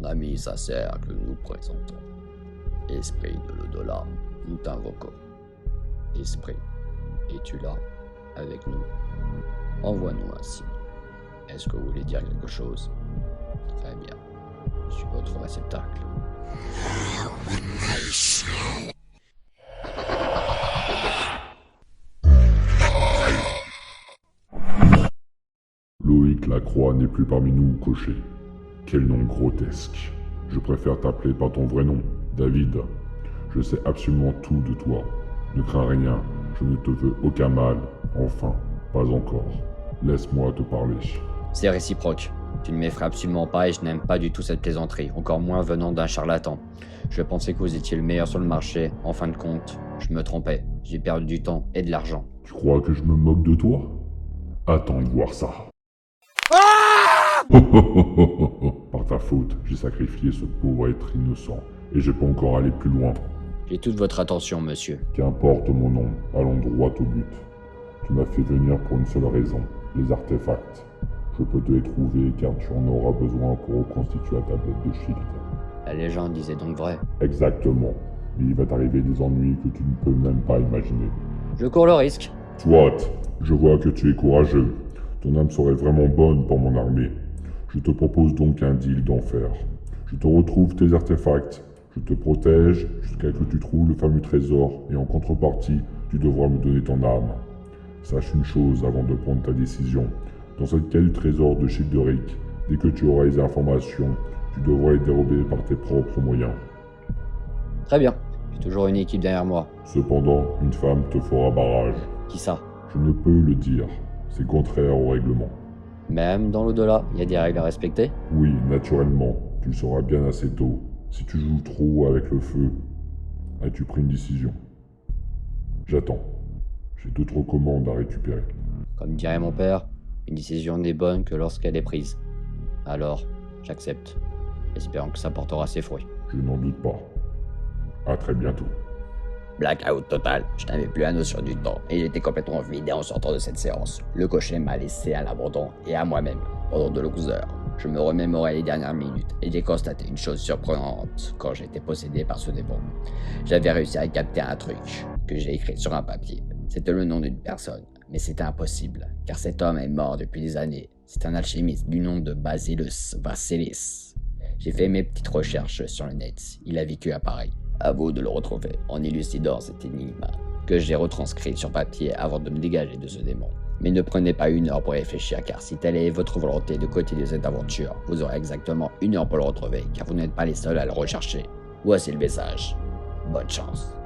Mon ami sincère que nous présentons. Esprit de l'au-delà, nous t'invoquons. Esprit, es-tu là, avec nous? Envoie-nous un signe. Est-ce que vous voulez dire quelque chose? Très bien. Je suis votre réceptacle. Loïc Lacroix n'est plus parmi nous, cocher. Quel nom grotesque. Je préfère t'appeler par ton vrai nom, David. Je sais absolument tout de toi. Ne crains rien, je ne te veux aucun mal. Enfin, pas encore. Laisse-moi te parler. C'est réciproque. Tu ne m'effraies absolument pas et je n'aime pas du tout cette plaisanterie, encore moins venant d'un charlatan. Je pensais que vous étiez le meilleur sur le marché. En fin de compte, je me trompais. J'ai perdu du temps et de l'argent. Tu crois que je me moque de toi? Attends de voir ça. Par ta faute, j'ai sacrifié ce pauvre être innocent, et j'ai pas encore allé plus loin. J'ai toute votre attention, monsieur. Qu'importe mon nom, allons droit au but. Tu m'as fait venir pour une seule raison, les artefacts. Je peux te les trouver car tu en auras besoin pour reconstituer la tablette de Shield. La légende disait donc vrai. Exactement, mais il va t'arriver des ennuis que tu ne peux même pas imaginer. Je cours le risque. Soit, je vois que tu es courageux. Ton âme serait vraiment bonne pour mon armée. Je te propose donc un deal d'enfer. Je te retrouve tes artefacts. Je te protège jusqu'à ce que tu trouves le fameux trésor et en contrepartie, tu devras me donner ton âme. Sache une chose avant de prendre ta décision. Dans cette quête du trésor de Childeric, dès que tu auras les informations, tu devras les dérober par tes propres moyens. Très bien. J'ai toujours une équipe derrière moi. Cependant, une femme te fera barrage. Qui ça? Je ne peux le dire. C'est contraire au règlement. Même dans l'au-delà, il y a des règles à respecter? Oui, naturellement. Tu le sauras bien assez tôt. Si tu joues trop avec le feu, as-tu pris une décision? J'attends. J'ai d'autres commandes à récupérer. Comme dirait mon père, une décision n'est bonne que lorsqu'elle est prise. Alors, j'accepte, espérant que ça portera ses fruits. Je n'en doute pas. À très bientôt. Blackout total, je n'avais plus la notion du temps et j'étais complètement vidé en sortant de cette séance. Le cocher m'a laissé à l'abandon et à moi-même pendant de longues heures. Je me remémorais les dernières minutes et j'ai constaté une chose surprenante quand j'étais possédé par ce démon. J'avais réussi à capter un truc que j'ai écrit sur un papier. C'était le nom d'une personne, mais c'était impossible car cet homme est mort depuis des années. C'est un alchimiste du nom de Basilus Vasilis. J'ai fait mes petites recherches sur le net. Il a vécu à Paris. À vous de le retrouver en élucidant cette énigme que j'ai retranscrite sur papier avant de me dégager de ce démon. Mais ne prenez pas 1 heure pour réfléchir car si telle est votre volonté de continuer cette aventure, vous aurez exactement 1 heure pour le retrouver car vous n'êtes pas les seuls à le rechercher. Voici le message. Bonne chance.